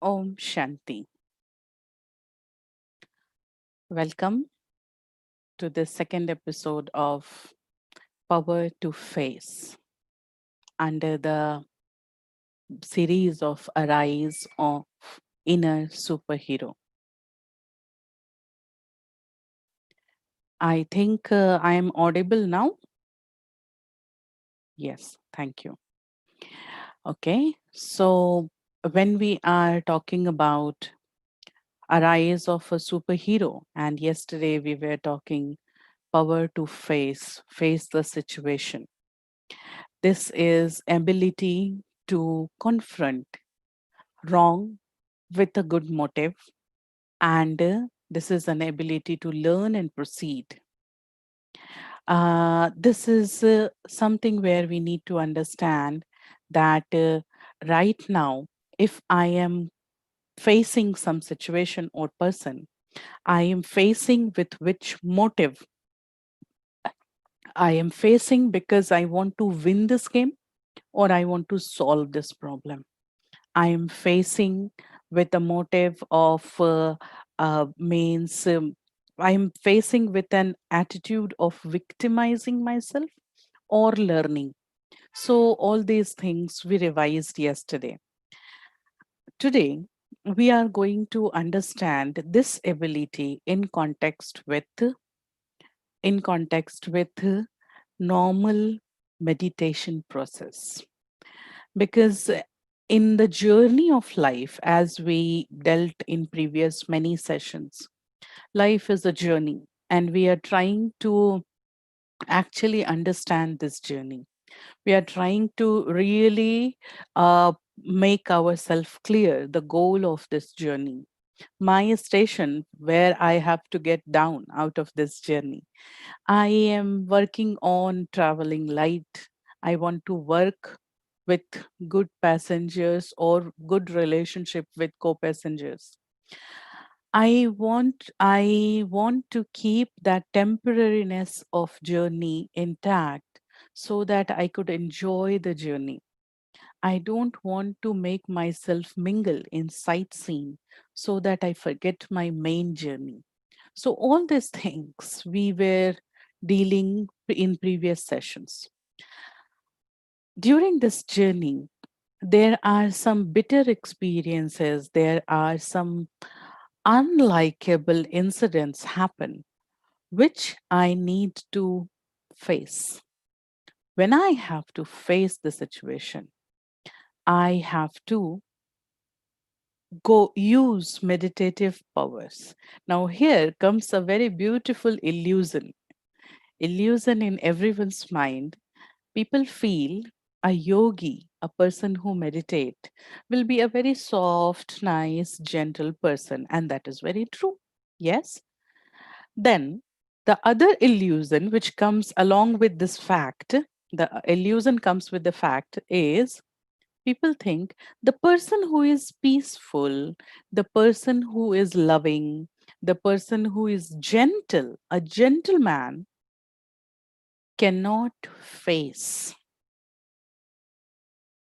Om Shanti. Welcome to the second episode of Power to Face under the series of Arise of Inner Superhero. I think I am audible now. Yes, thank you. Okay, so when we are talking about Arise of a Superhero, and yesterday we were talking power to face the situation. This is ability to confront wrong with a good motive, and this is an ability to learn and proceed. This is something where we need to understand that right now, if I am facing some situation or person, I am facing with which motive I am facing, because I want to win this game or I want to solve this problem. I am facing with a motive of means I am facing with an attitude of victimizing myself or learning. So all these things we revised yesterday. Today we are going to understand this ability in context with normal meditation process, because in the journey of life, as we dealt in previous many sessions, life is a journey and we are trying to actually understand this journey. We are trying to really make ourselves clear the goal of this journey, my station where I have to get down out of this journey. I am working on traveling light. I want to work with good passengers or good relationship with co-passengers. I want to keep that temporariness of journey intact so that I could enjoy the journey. I don't want to make myself mingle in sightseeing so that I forget my main journey. So, all these things we were dealing in previous sessions. During this journey, there are some bitter experiences, there are some unlikable incidents happen, which I need to face. When I have to face the situation, I have to go use meditative powers. Now, here comes a very beautiful illusion in everyone's mind. People feel a yogi, a person who meditate, will be a very soft, nice, gentle person, and that is very true. Yes. Then the other illusion which comes along with this fact, the illusion comes with the fact is, people think the person who is peaceful, the person who is loving, the person who is gentle, a gentleman, cannot face,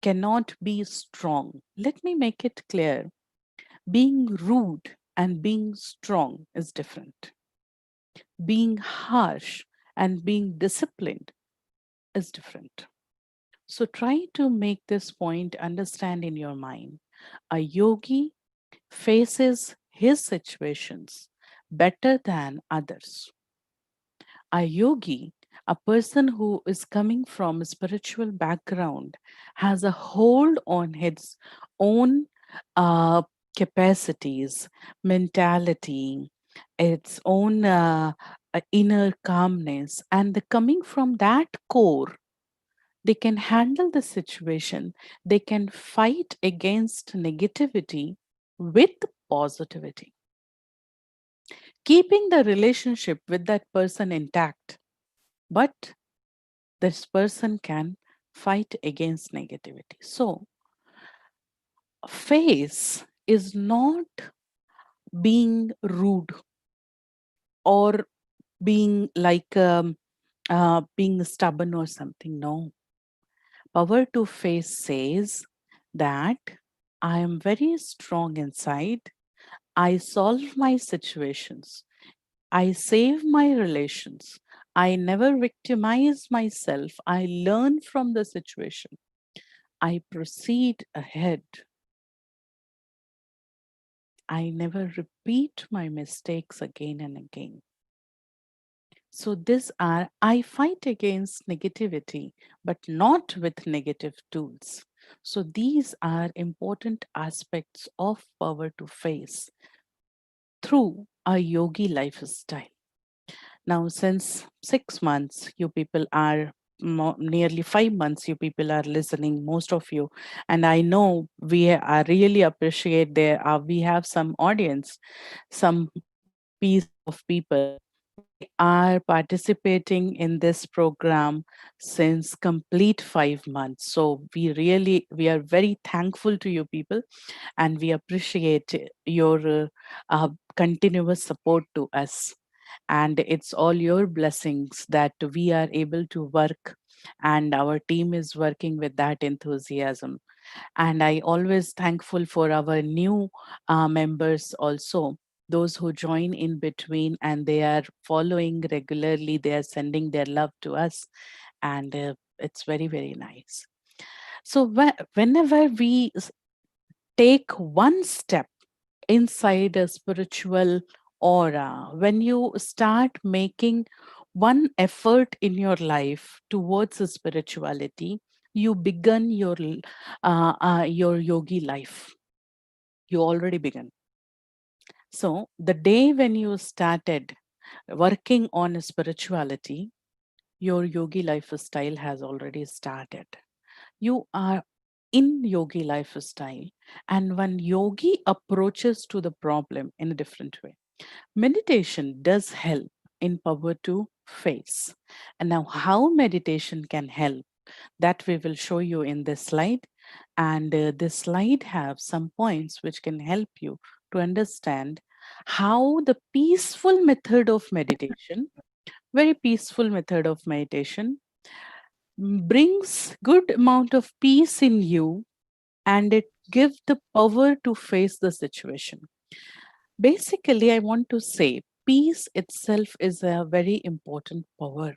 cannot be strong. Let me make it clear. Being rude and being strong is different. Being harsh and being disciplined is different. So try to make this point understand in your mind. A yogi faces his situations better than others. A yogi, a person who is coming from a spiritual background, has a hold on his own uh, capacities, mentality, its own inner calmness, and the coming from that core, they can handle the situation, they can fight against negativity with positivity, keeping the relationship with that person intact. But this person can fight against negativity. So, face is not being rude or being like being stubborn or something. No. Power to face says that I am very strong inside. I solve my situations. I save my relations. I never victimize myself. I learn from the situation. I proceed ahead. I never repeat my mistakes again and again. So, these are, I fight against negativity, but not with negative tools. So, these are important aspects of power to face through a yogi lifestyle. Now, since 6 months, you people are nearly 5 months, you people are listening, most of you, and I know I really appreciate there. We have some audience, some piece of people. They are participating in this program since complete 5 months. So we are very thankful to you people, and we appreciate your continuous support to us, and it's all your blessings that we are able to work, and our team is working with that enthusiasm. And I always thankful for our new members also, those who join in between and they are following regularly, they are sending their love to us, and it's very very nice. So whenever we take one step inside a spiritual aura, when you start making one effort in your life towards the spirituality, you begin your yogi life. You already begun. So the day when you started working on spirituality, your yogi lifestyle has already started. You are in yogi lifestyle, and when yogi approaches to the problem in a different way, meditation does help in power to face. And now, how meditation can help, that we will show you in this slide. And this slide have some points which can help you to understand how the peaceful method of meditation, very peaceful method of meditation, brings good amount of peace in you, and it gives the power to face the situation. Basically, I want to say peace itself is a very important power.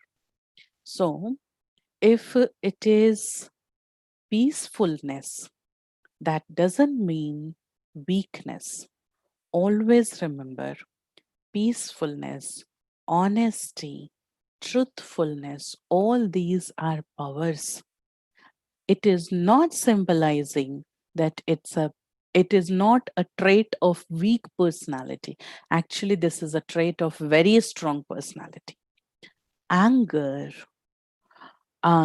So, if it is peacefulness, that doesn't mean weakness. Always remember peacefulness, honesty, truthfulness, all these are powers. It is not symbolizing that it is not a trait of weak personality. Actually, this is a trait of very strong personality. Anger,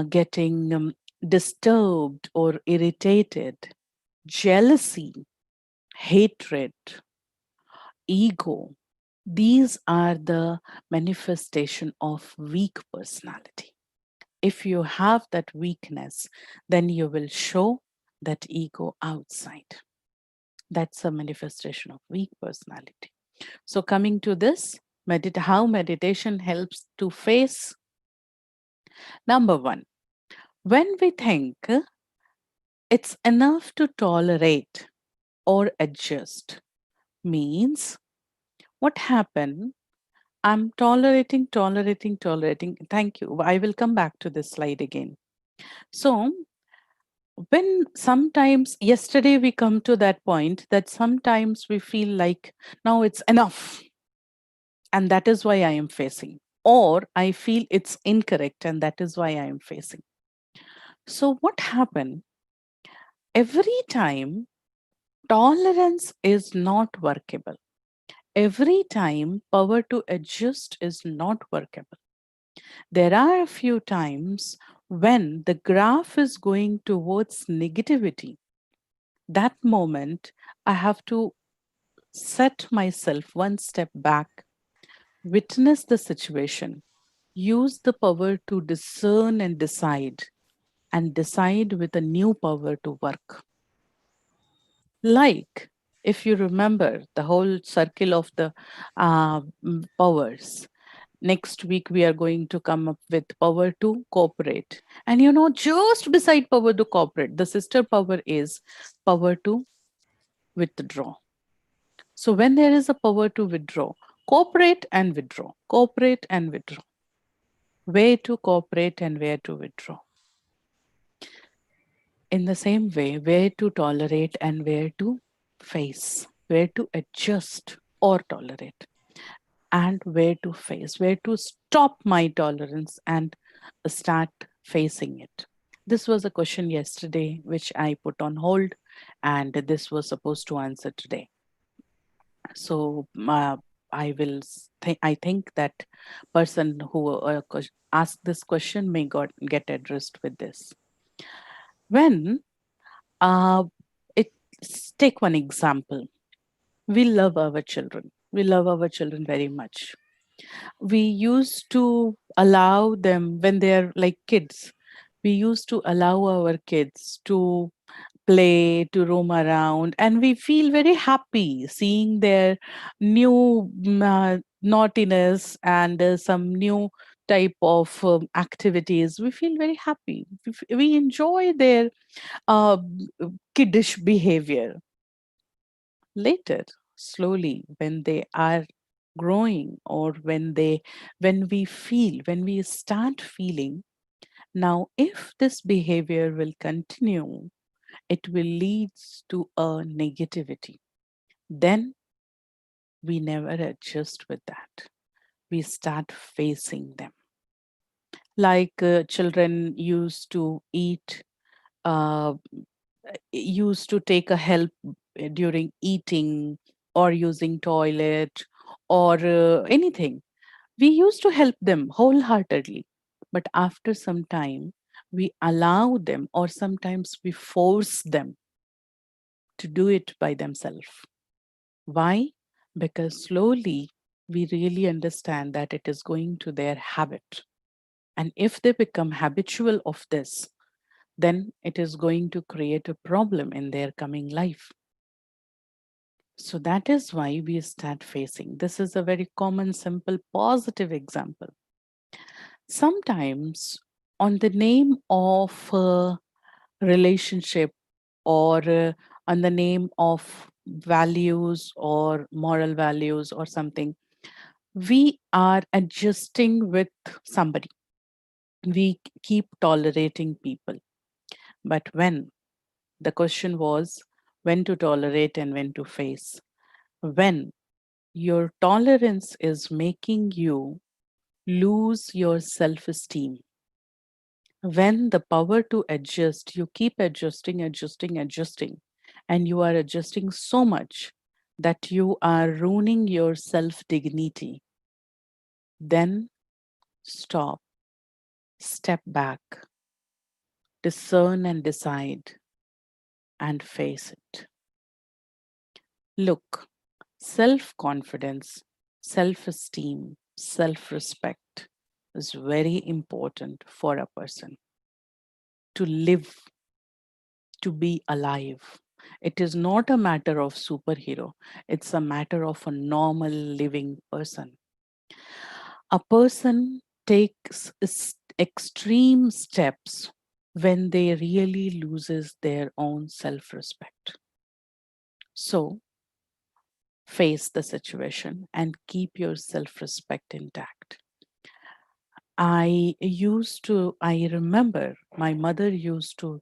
getting disturbed or irritated, jealousy, hatred, ego, these are the manifestation of weak personality. If you have that weakness, then you will show that ego outside. That's a manifestation of weak personality. So, coming to this, how meditation helps to face. Number one, when we think it's enough to tolerate or adjust, means what happened? I'm tolerating, tolerating, tolerating. Thank you. I will come back to this slide again. So, when sometimes yesterday we come to that point that sometimes we feel like now it's enough, and that is why I am facing, or I feel it's incorrect and that is why I am facing. So what happened every time? Tolerance is not workable. Every time power to adjust is not workable. There are a few times when the graph is going towards negativity. That moment I have to set myself one step back, witness the situation, use the power to discern and decide with a new power to work. Like, if you remember the whole circle of the powers, next week we are going to come up with power to cooperate. And just beside power to cooperate, the sister power is power to withdraw. So when there is a power to withdraw, cooperate and withdraw, cooperate and withdraw. Where to cooperate and where to withdraw. In the same way, where to tolerate and where to face, where to adjust or tolerate, and where to face, where to stop my tolerance and start facing it. This was a question yesterday which I put on hold, and this was supposed to answer today. So I think that person who asked this question may get addressed with this. When uh, take one example. We love our children. We love our children very much. We used to allow them when they're like kids. We used to allow our kids to play, to roam around, and we feel very happy seeing their new naughtiness and some new type of activities. We feel very happy. We enjoy their uh, kiddish behavior. Later, slowly, when they are growing, or when we start feeling, now if this behavior will continue, it will lead to a negativity. Then we never adjust with that. We start facing them. Like children uh, used to take a help during eating or using toilet or anything. We used to help them wholeheartedly. But after some time, we allow them, or sometimes we force them to do it by themselves. Why? Because slowly we really understand that it is going to their habit. And if they become habitual of this, then it is going to create a problem in their coming life. So that is why we start facing. This is a very common, simple, positive example. Sometimes, on the name of relationship, or on the name of values or moral values or something, we are adjusting with somebody. We keep tolerating people. But when the question was when to tolerate and when to face, when your tolerance is making you lose your self esteem, when the power to adjust, you keep adjusting, adjusting, adjusting, and you are adjusting so much that you are ruining your self dignity, then stop, step back, discern and decide, and face it. Look, self confidence, self esteem, self respect is very important for a person to live, to be alive. It is not a matter of superhero, it's a matter of a normal living person. A person takes extreme steps when they really loses their own self-respect. So face the situation and keep your self-respect intact. I remember my mother used to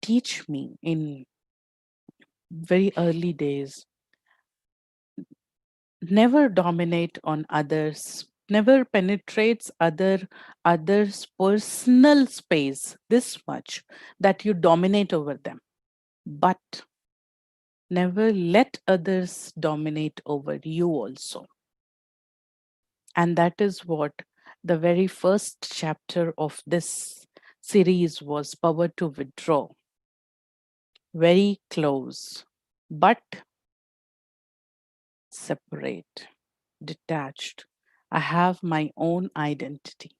teach me in very early days, never dominate on others, never penetrates others personal space this much that you dominate over them, but never let others dominate over you also. And that is what the very first chapter of this series was, power to withdraw. Very close, but separate, detached. I have my own identity,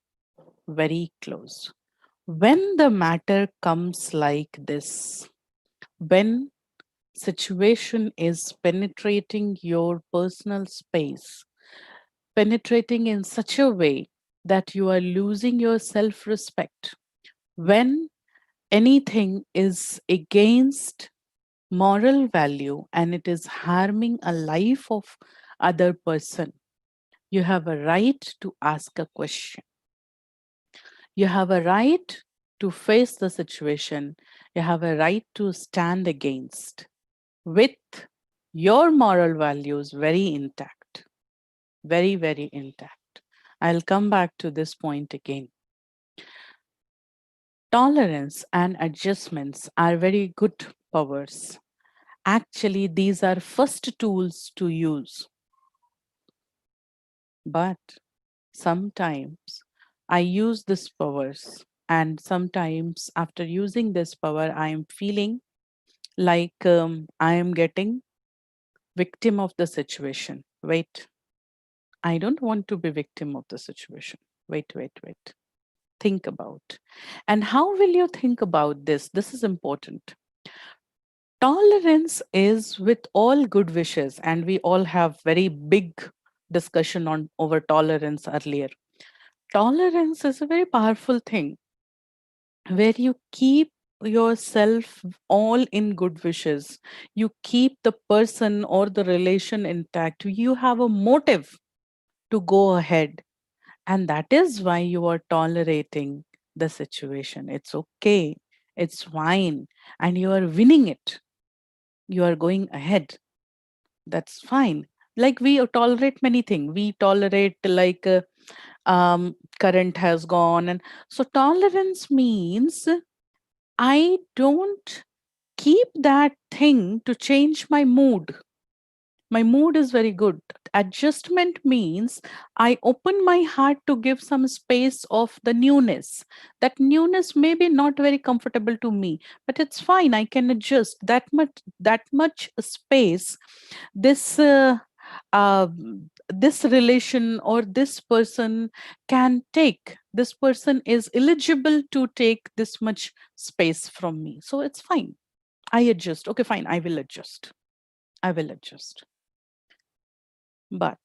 very close. When the matter comes like this, when situation is penetrating your personal space, penetrating in such a way that you are losing your self respect, when anything is against moral value and it is harming a life of other person, you have a right to ask a question. You have a right to face the situation. You have a right to stand against with your moral values very intact, very, very intact. I'll come back to this point again. Tolerance and adjustments are very good powers. Actually, these are first tools to use, but sometimes I use these powers, and sometimes after using this power, I am feeling like I am getting victim of the situation. Wait, I don't want to be victim of the situation. Wait, wait, wait. Think about. And how will you think about this? This is important. Tolerance is with all good wishes, and we all have very big discussion on over tolerance earlier. Tolerance is a very powerful thing where you keep yourself all in good wishes. You keep the person or the relation intact. You have a motive to go ahead. And that is why you are tolerating the situation. It's okay. It's fine. And you are winning it. You are going ahead. That's fine. Like we tolerate many things. We tolerate like current has gone. And so tolerance means I don't keep that thing to change my mood. My mood is very good. Adjustment means I open my heart to give some space of the newness. That newness may be not very comfortable to me, but it's fine. I can adjust that much space. This uh, this relation or this person can take. This person is eligible to take this much space from me. So it's fine. I adjust. Okay, fine. I will adjust. I will adjust. But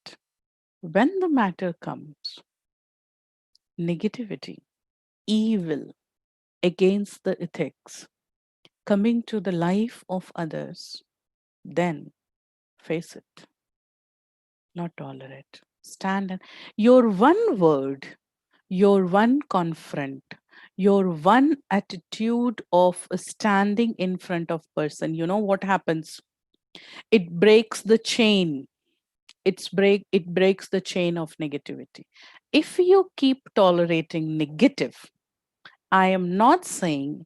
when the matter comes, negativity, evil, against the ethics, coming to the life of others, then face it, not tolerate. Stand and your one word, your one confront, your one attitude of standing in front of person, you know what happens? It breaks the chain. It breaks the chain of negativity. If you keep tolerating negative, I am not saying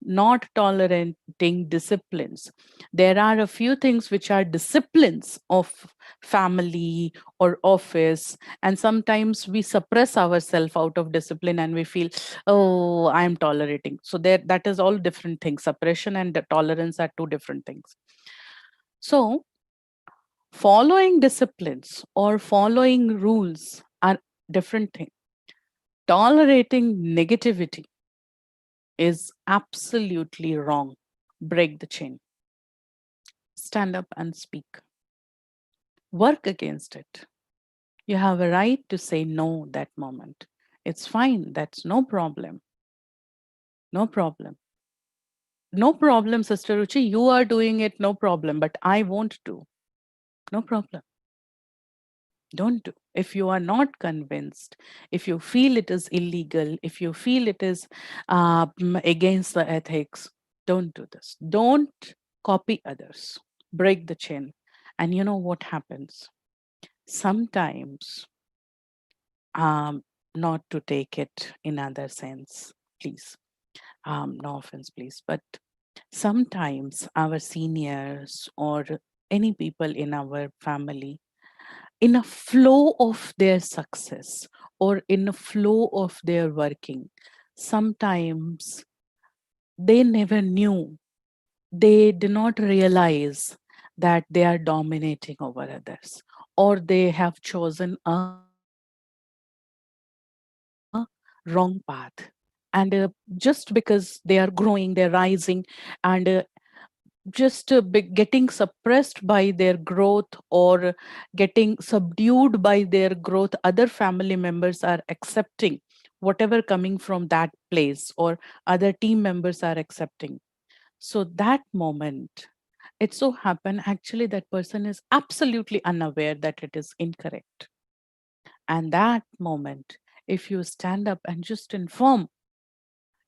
not tolerating disciplines. There are a few things which are disciplines of family or office, and sometimes we suppress ourselves out of discipline and we feel, oh, I am tolerating. So there, that is all different things. Suppression and tolerance are two different things. So following disciplines or following rules are different things. Tolerating negativity is absolutely wrong. Break the chain. Stand up and speak. Work against it. You have a right to say no that moment. It's fine. That's no problem. No problem. No problem, Sister Ruchi. You are doing it, no problem. But I won't do. No problem. Don't do. If you are not convinced, if you feel it is illegal, if you feel it is against the ethics, don't do this. Don't copy others. Break the chain. And you know what happens? Sometimes, not to take it in other sense, please. No offense, please. But sometimes our seniors or any people in our family, in a flow of their success or in a flow of their working, sometimes they never knew, they do not realize that they are dominating over others, or they have chosen a wrong path. And just because they are growing, they're rising, and getting suppressed by their growth or getting subdued by their growth, other family members are accepting whatever coming from that place, or other team members are accepting. So that moment, It so happened actually that person is absolutely unaware that it is incorrect. And that moment, if you stand up and just inform,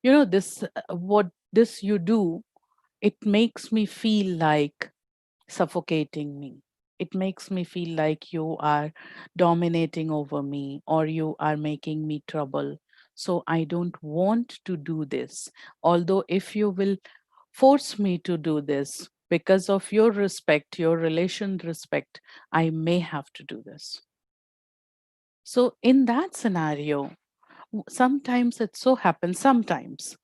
this, what this you do, it makes me feel like suffocating me. It makes me feel like you are dominating over me or you are making me trouble. So I don't want to do this. Although, if you will force me to do this because of your respect, your relation respect, I may have to do this. So, in that scenario, sometimes it so happens, sometimes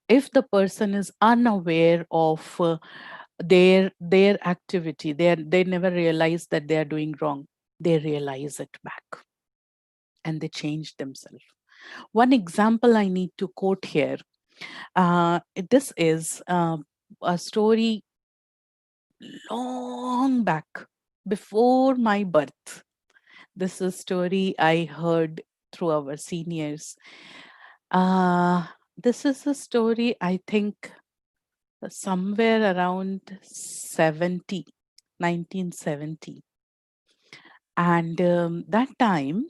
if the person is unaware of their activity, they never realize that they are doing wrong, they realize it back and they change themselves. One example I need to quote here, this is a story long back before my birth. This is a story I heard through our seniors. uh, this is a story, I think, somewhere around 1970. And that time,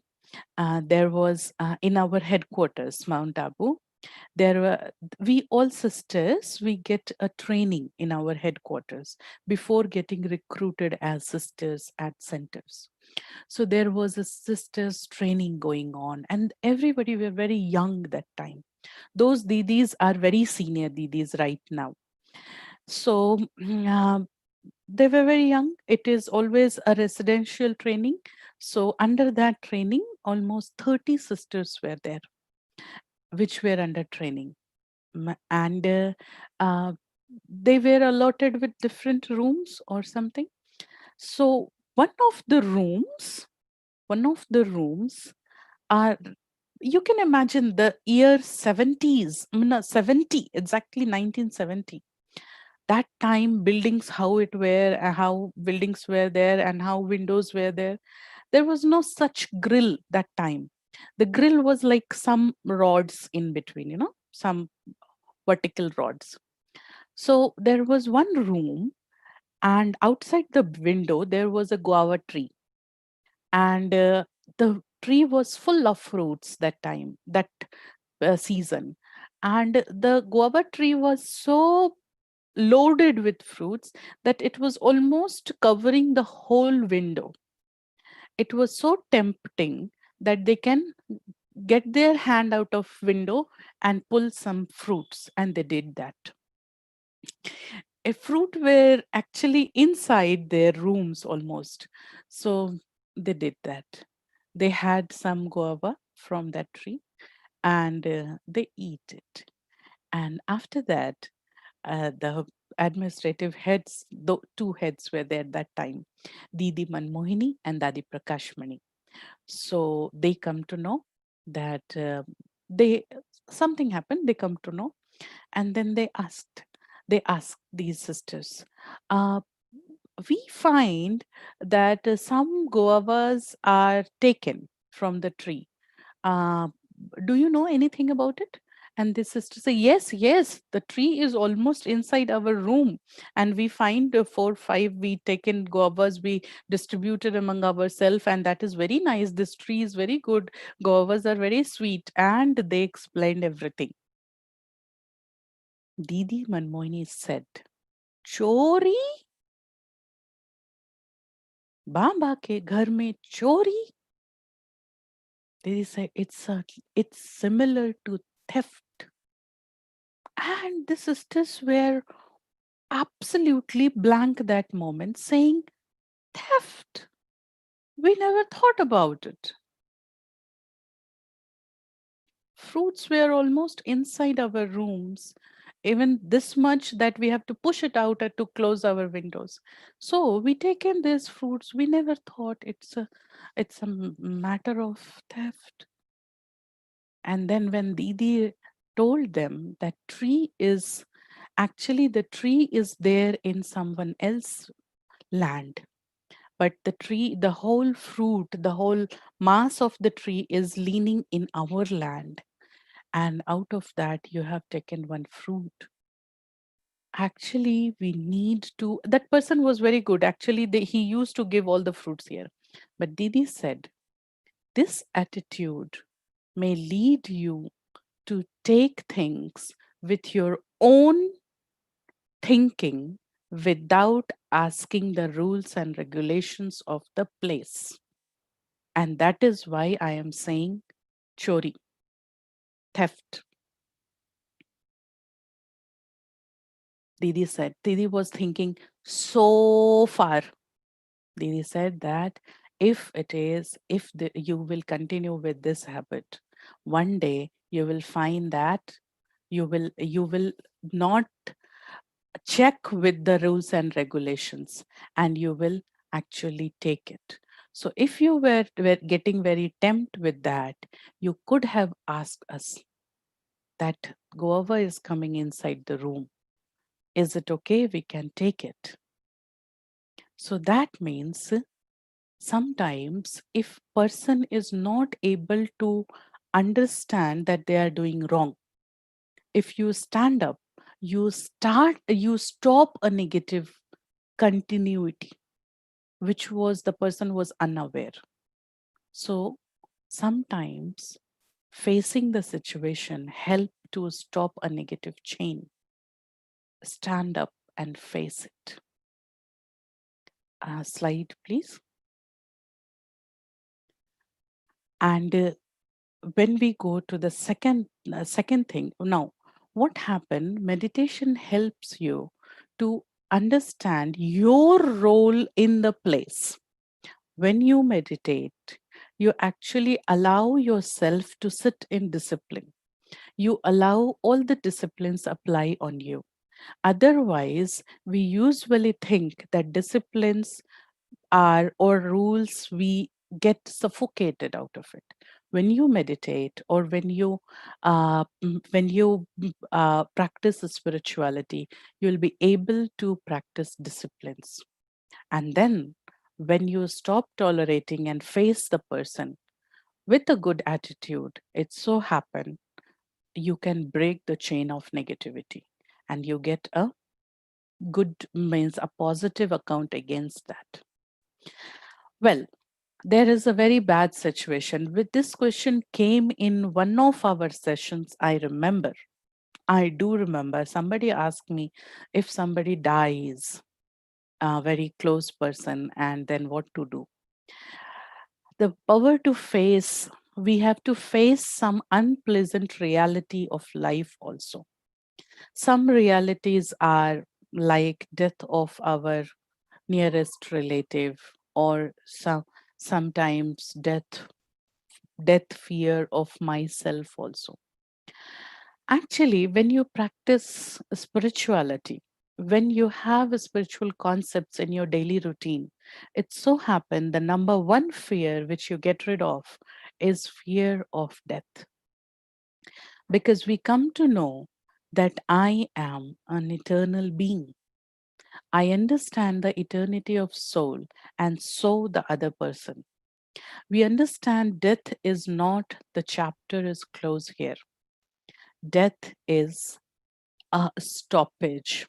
there was in our headquarters, Mount Abu, there were, we all sisters, we get a training in our headquarters before getting recruited as sisters at centers. So there was a sisters training going on, and everybody were very young that time. Those didis are very senior didis right now. So they were very young. It is always a residential training. So under that training, almost 30 sisters were there, which were under training. And uh, they were allotted with different rooms or something. So one of the rooms are, you can imagine the year 70s, no, 70, exactly 1970. That time buildings, how it were, how buildings were there and how windows were there. There was no such grill that time. The grill was like some rods in between, some vertical rods. So there was one room, and outside the window there was a guava tree. And the tree was full of fruits that time, that season. And the guava tree was so loaded with fruits that it was almost covering the whole window. It was so tempting that they can get their hand out of window and pull some fruits, and they did that. A fruit were actually inside their rooms almost. So they did that. They had some guava from that tree, and they eat it. And after that, the administrative heads, the two heads were there that time, Didi Manmohini and Dadi Prakashmani. So they come to know that they something happened. They come to know, and then they asked these sisters, uh, we find that some guavas are taken from the tree. uh, do you know anything about it? And the sister say, yes, yes, the tree is almost inside our room, and we find 4 5 we taken guavas, we distributed among ourselves, and that is very nice. This tree is very good, guavas are very sweet. And they explained everything. Didi Manmohini said, चोरी, बाबा के घर में चोरी. They said it's similar to theft. And the sisters were absolutely blank that moment, saying, theft. We never thought about it. Fruits were almost inside our rooms, even this much that we have to push it out to close our windows. So we take in these fruits. We never thought it's a matter of theft. And then when Didi told them that the tree is there in someone else's land, but the whole fruit, the whole mass of the tree is leaning in our land. And out of that, you have taken one fruit. Actually, we need to. That person was very good. Actually, he used to give all the fruits here. But Didi said, this attitude may lead you to take things with your own thinking without asking the rules and regulations of the place. And that is why I am saying chori, theft. Didi said, Didi was thinking so far. Didi said that you will continue with this habit, one day you will find that you will not check with the rules and regulations, and you will actually take it. So if you were getting very tempted with that, you could have asked us that guava is coming inside the room. Is it okay? We can take it. So that means sometimes if person is not able to understand that they are doing wrong, if you stand up, you stop a negative continuity, which was the person was unaware. So sometimes facing the situation help to stop a negative chain. Stand up and face it. Slide, please. And when we go to the second thing now, what happened? Meditation helps you to understand your role in the place. When you meditate, you actually allow yourself to sit in discipline. You allow all the disciplines apply on you. Otherwise, we usually think that disciplines are or rules, we get suffocated out of it. When you meditate or when you practice spirituality, you'll be able to practice disciplines. And then when you stop tolerating and face the person with a good attitude, it so happen you can break the chain of negativity, and you get a good, means a positive account against that. Well, there is a very bad situation. With this question came in one of our sessions, I remember. I do remember somebody asked me, if somebody dies, a very close person, and then what to do. The power to face, we have to face some unpleasant reality of life also. Some realities are like death of our nearest relative, or sometimes death fear of myself also. Actually, when you practice spirituality, when you have spiritual concepts in your daily routine, it so happen the number one fear which you get rid of is fear of death. Because we come to know that I am an eternal being. I understand the eternity of soul, and so the other person. We understand death is not the chapter is closed here. Death is a stoppage,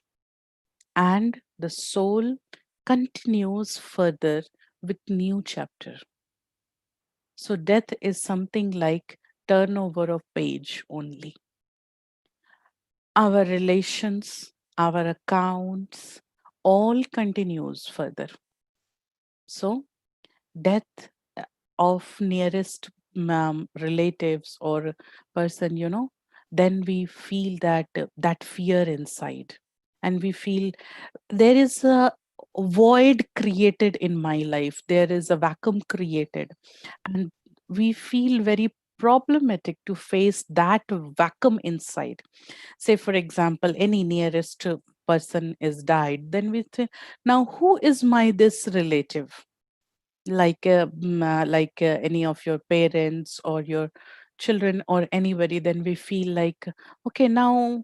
and the soul continues further with new chapter. So death is something like turnover of page only. Our relations, our accounts, all continues further. So death of nearest relatives or person, then we feel that fear inside, and we feel there is a void created in my life, there is a vacuum created, and we feel very problematic to face that vacuum inside. Say for example, any nearest person is died, then we think, now who is my this relative, like any of your parents or your children or anybody, then we feel like, okay, now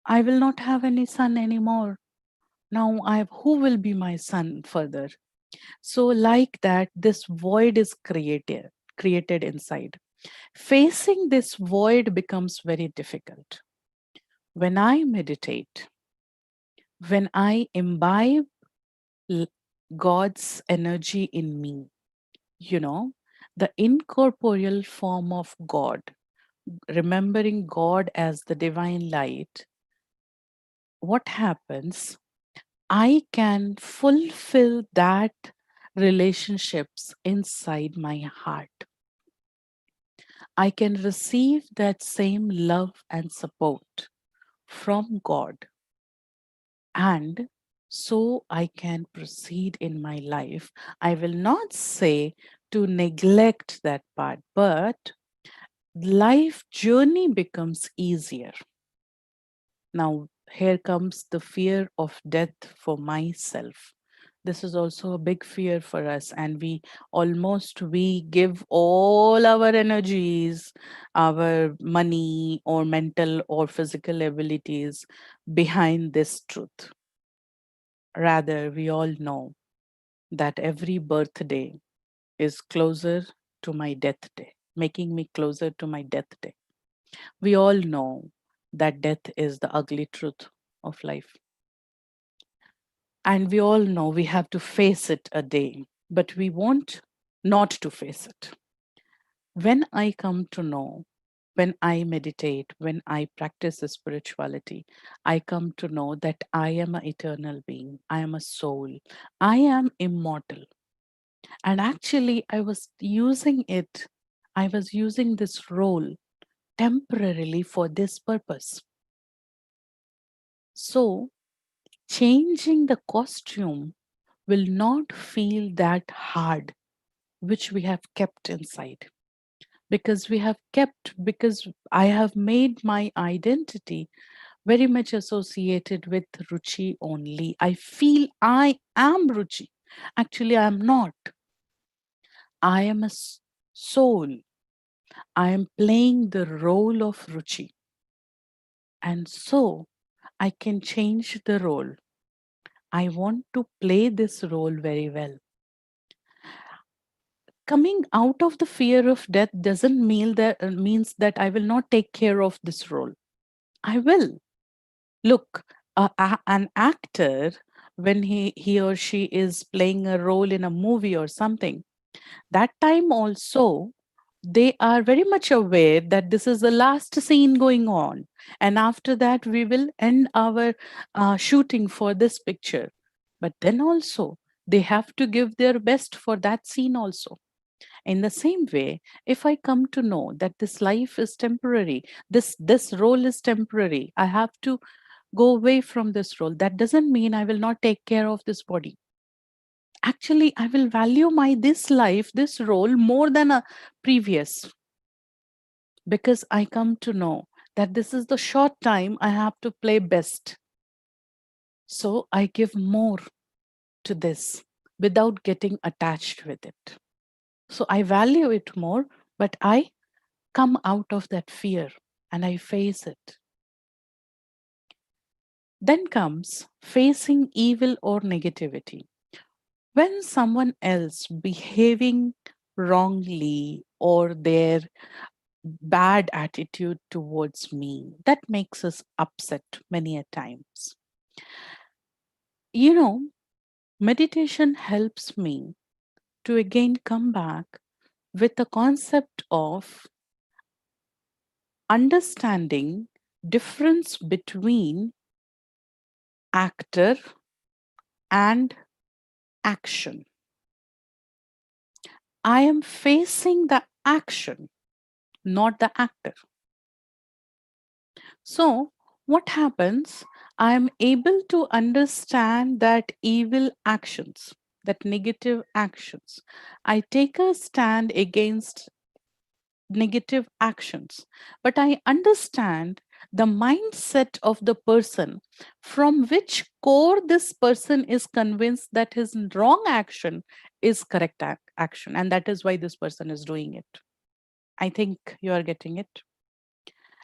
I will not have any son anymore. Now I have, who will be my son further? So like that, this void is created inside. Facing this void becomes very difficult. When I meditate, When I imbibe l- God's energy in me, you know, the incorporeal form of God, remembering God as the divine light, what happens? I can fulfill that relationships inside my heart. I can receive that same love and support from God, and so I can proceed in my life. I will not say to neglect that part, but life journey becomes easier. Now, here comes the fear of death for myself. This is also a big fear for us, and we give all our energies, our money, or mental or physical abilities behind this truth. Rather, we all know that every birthday is closer to my death day, making me closer to my death day. We all know that death is the ugly truth of life. And we all know we have to face it a day, but we want not to face it. When I come to know, when I meditate, when I practice the spirituality, I come to know that I am an eternal being. I am a soul. I am immortal. And actually, I was using this role temporarily for this purpose. So, changing the costume will not feel that hard, which we have kept inside. Because I have made my identity very much associated with Ruchi only. I feel I am Ruchi. Actually, I am not. I am a soul. I am playing the role of Ruchi. And so I can change the role. I want to play this role very well. Coming out of the fear of death doesn't mean that means that I will not take care of this role. I will. Look, an actor, when he or she is playing a role in a movie or something, that time also they are very much aware that this is the last scene going on, and after that we will end our shooting for this picture. But then also they have to give their best for that scene also. In the same way, if I come to know that this life is temporary, this role is temporary, I have to go away from this role. That doesn't mean I will not take care of this body. Actually, I will value my this life, this role more than a previous, because I come to know that this is the short time I have to play best. So I give more to this without getting attached with it. So I value it more, but I come out of that fear and I face it. Then comes facing evil or negativity. When someone else behaving wrongly or their bad attitude towards me, that makes us upset many a times. You know, meditation helps me to again come back with the concept of understanding difference between actor and action. I am facing the action, not the actor. So, what happens? I am able to understand that evil actions, that negative actions. I take a stand against negative actions, but I understand the mindset of the person from which core this person is convinced that his wrong action is correct action, and that is why this person is doing it. I think you are getting it.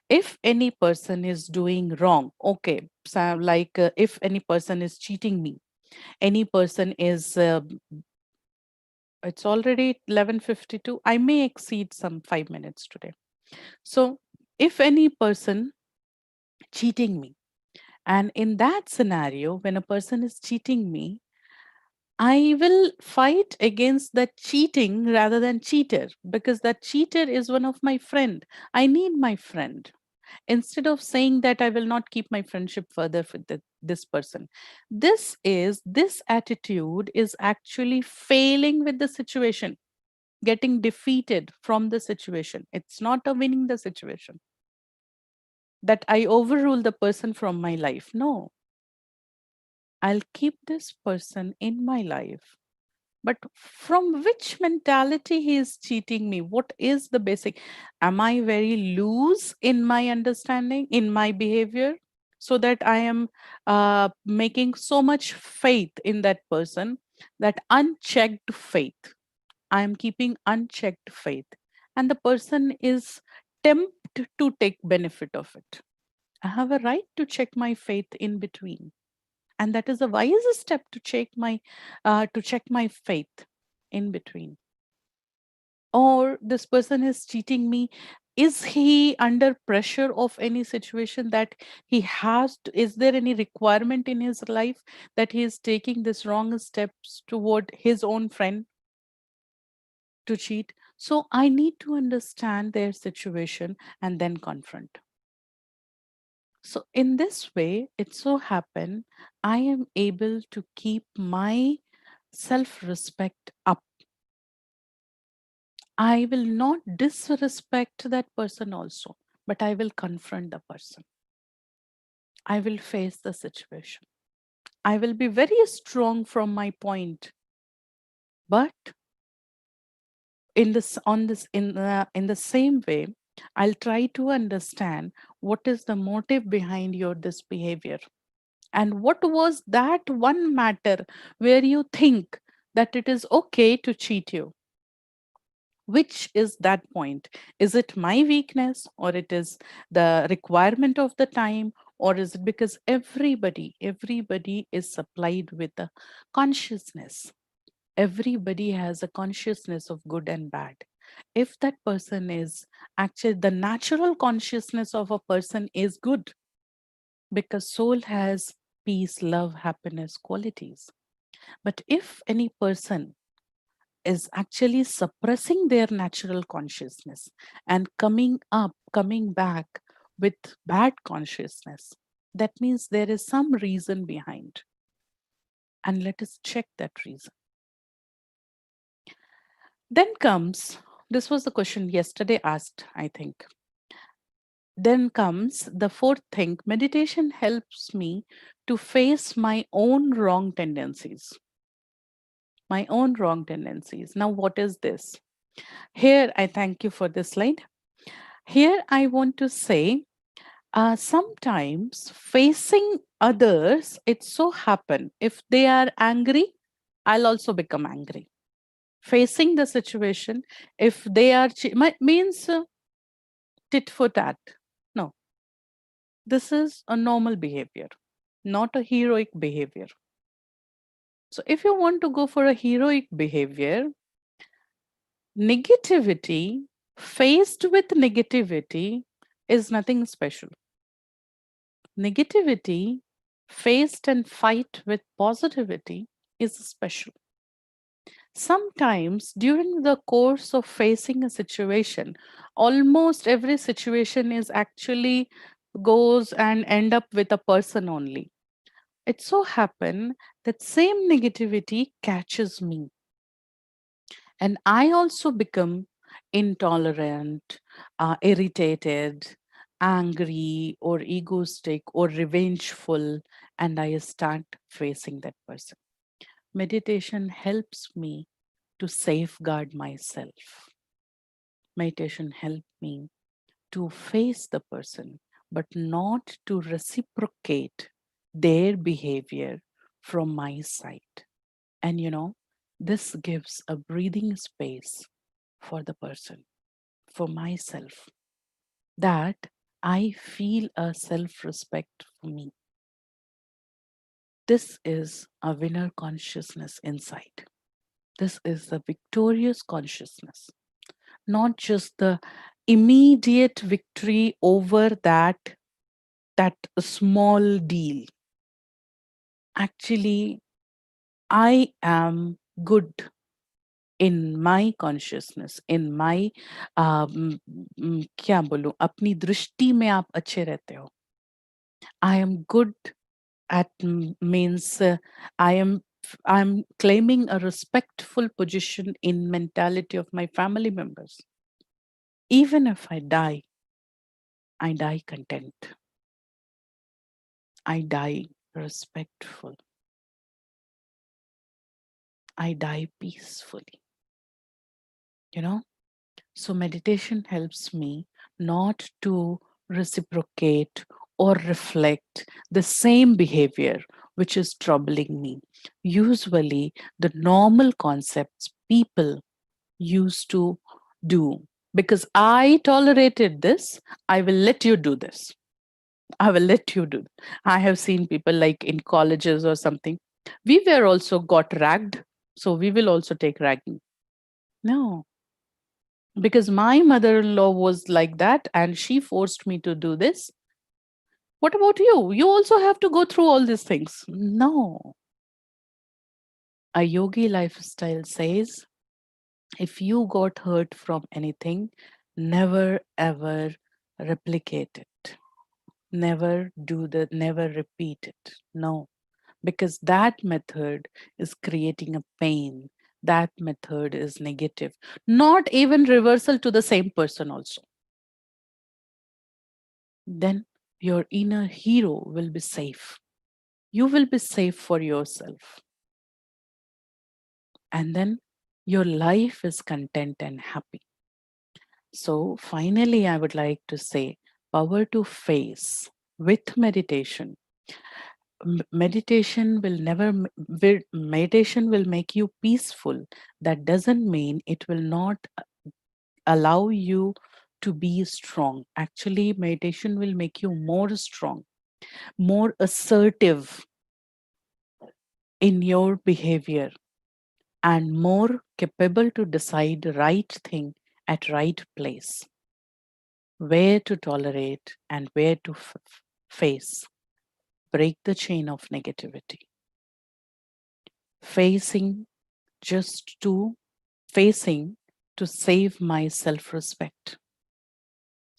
If any person is doing wrong, okay, so like if any person is cheating me, any person is it's already 11:52, I may exceed some 5 minutes today. So if any person cheating me, And in that scenario, when a person is cheating me, I will fight against that cheating rather than cheater, because that cheater is one of my friend. I need my friend. Instead of saying that I will not keep my friendship further with this person, this attitude is actually failing with the situation, getting defeated from the situation. It's not a winning the situation, that I overrule the person from my life. No, I'll keep this person in my life. But from which mentality he is cheating me? What is the basic? Am I very loose in my understanding, in my behavior, so that I am making so much faith in that person, that unchecked faith? I am keeping unchecked faith, and the person is tempted to take benefit of it. I have a right to check my faith in between, and that is a wise step to check my faith in between. Or this person is cheating me, is he under pressure of any situation that he has to, is there any requirement in his life that he is taking this wrong steps toward his own friend to cheat? So I need to understand their situation and then confront. So in this way, it so happen I am able to keep my self-respect up. I will not disrespect that person also, but I will confront the person. I will face the situation. I will be very strong from my point, but in the same way, I'll try to understand what is the motive behind your this behavior, and what was that one matter where you think that it is okay to cheat you. Which is that point? Is it my weakness, or it is the requirement of the time, or is it because everybody is supplied with a consciousness? Everybody has a consciousness of good and bad. If that person is actually, the natural consciousness of a person is good, because soul has peace, love, happiness qualities. But if any person is actually suppressing their natural consciousness and coming back with bad consciousness, that means there is some reason behind. And let us check that reason. Then comes, this was the question yesterday asked, I think. Then comes the fourth thing: meditation helps me to face my own wrong tendencies. My own wrong tendencies. Now, what is this? Here, I thank you for this slide. Here, I want to say sometimes facing others, it so happen if they are angry, I'll also become angry. Facing the situation, if they are means tit for tat. No, this is a normal behavior, not a heroic behavior. So if you want to go for a heroic behavior, negativity, faced with negativity, is nothing special. Negativity faced and fight with positivity is special. Sometimes during the course of facing a situation, almost every situation is actually goes and end up with a person only. It so happen that same negativity catches me, and I also become intolerant, irritated, angry, or egoistic, or revengeful, and I start facing that person. Meditation helps me to safeguard myself. Meditation helps me to face the person, but not to reciprocate their behavior from my side. And this gives a breathing space for the person, for myself, that I feel a self respect for me. This is a winner consciousness inside. This is the victorious consciousness, not just the immediate victory over that that small deal. Actually, I am good in my consciousness, in my क्या बोलूं, अपनी दृष्टि में आप अच्छे रहते हो. I am good at means I am I'm claiming a respectful position in mentality of my family members. Even if I die content. I die respectful. I die peacefully. You know? So meditation helps me not to reciprocate or reflect the same behavior which is troubling me. Usually, the normal concepts people used to do. Because I tolerated this, I will let you do this. I will let you do. I have seen people like in colleges or something. We were also got ragged, so we will also take ragging. No, because my mother-in-law was like that and she forced me to do this. What about you? You also have to go through all these things. No. A yogi lifestyle says if you got hurt from anything, never ever replicate it. Never repeat it. No, because that method is creating a pain. That method is negative. Not even reversal to the same person, also. Then your inner hero will be safe. You will be safe for yourself. And then your life is content and happy. So, finally, I would like to say power to face with meditation. Meditation will never meditation will make you peaceful. That doesn't mean it will not allow you to be strong. Actually, meditation will make you more strong, more assertive in your behavior, and more capable to decide the right thing at right place, where to tolerate and where to face. Break the chain of negativity. Facing just to facing to save my self-respect.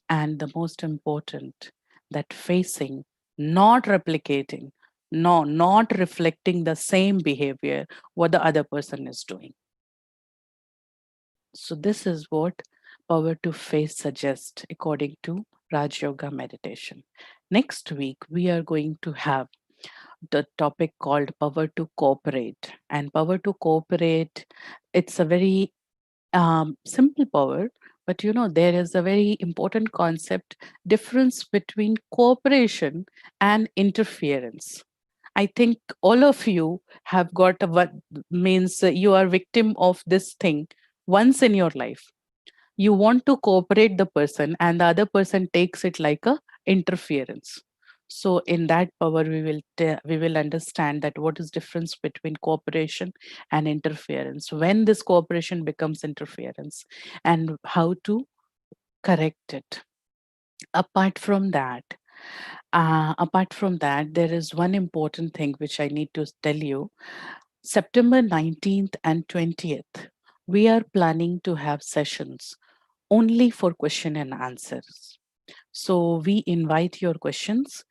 And the most important, that facing, not replicating, no, not reflecting the same behavior what the other person is doing. So this is what power to face suggests according to Raj Yoga meditation. Next week, we are going to have the topic called power to cooperate. And power to cooperate, it's a very simple power, but there is a very important concept difference between cooperation and interference. I think all of you have got a what means you are victim of this thing once in your life. You want to cooperate the person and the other person takes it like a interference. So in that power we will understand that what is difference between cooperation and interference, when this cooperation becomes interference, and how to correct it. Apart from that there is one important thing which I need to tell you. September 19th and 20th, we are planning to have sessions only for question and answers. So we invite your questions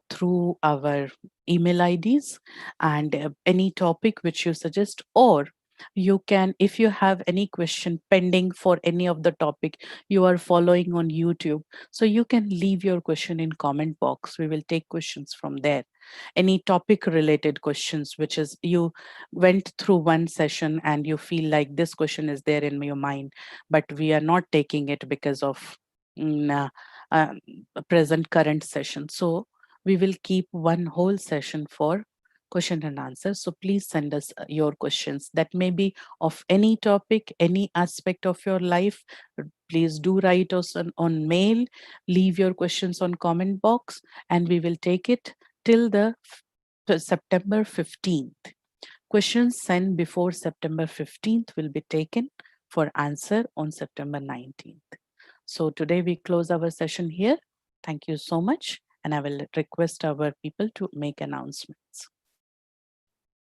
through our email IDs, and any topic which you suggest, or you can, if you have any question pending for any of the topic you are following on YouTube, so you can leave your question in comment box. We will take questions from there. Any topic related questions which is you went through one session and you feel like this question is there in your mind, but we are not taking it because of mm, uh, uh, present current session. So we will keep one whole session for question and answer. So please send us your questions that may be of any topic, any aspect of your life. Please do write us on mail, leave your questions on comment box, and we will take it till the September 15th. Questions sent before September 15th will be taken for answer on September 19th. So today we close our session here. Thank you so much and I will request our people to make announcements.